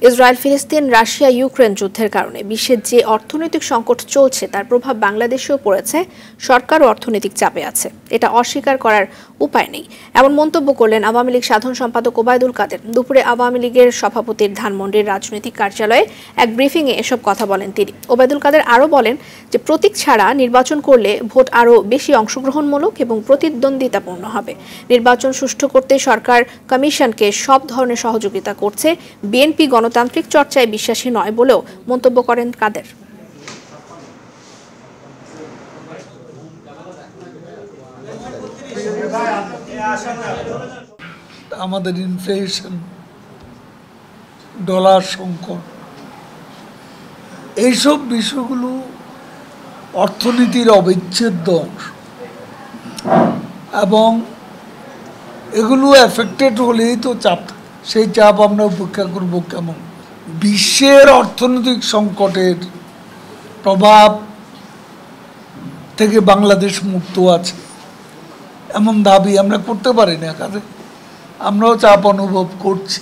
Israel ফিলিস্তিন Russia Ukraine যুদ্ধের কারণে বিশ্বের যে অর্থনৈতিক সংকট চলছে তার প্রভাব বাংলাদেশেও পড়েছে। সরকারও অর্থনৈতিক চাপে আছে, এটা অস্বীকার করার উপায় নেই, এমন মন্তব্য করলেন আওয়ামী লীগ সাধারণ সম্পাদক ওবায়দুল কাদের। দুপুরে আওয়ামী লীগের সভাপতির ধানমন্ডির রাজনৈতিক কার্যালয়ে এক ব্রিফিংয়ে এসব কথা বলেন তিনি। ওবায়দুল কাদের আরও বলেন যে প্রতীক ছাড়া নির্বাচন করলে ভোট আরও বেশি অংশগ্রহণমূলক এবং প্রতিদ্বন্দ্বিতাপূর্ণ হবে। নির্বাচন সুষ্ঠু করতে সরকার কমিশনকে সব ধরনের সহযোগিতা করছে। বিএনপি গণতান্ত্রিক চর্চায় বিশ্বাসী নয় বলেও মন্তব্য করেন কাদের। আমাদের ইনফ্লেশন, ডলার সংকট, এইসব বিষয়গুলো অর্থনীতির অবিচ্ছেদ্য অংশ এবং এগুলো এফেক্টেড হলেই তো চাপ, সেই চাপ আমরা উপেক্ষা করব কেমন? বিশ্বের অর্থনৈতিক সংকটের প্রভাব থেকে বাংলাদেশ মুক্ত আছে এমন দাবি আমরা করতে পারি না, কারণ আমরাও চাপ অনুভব করছি।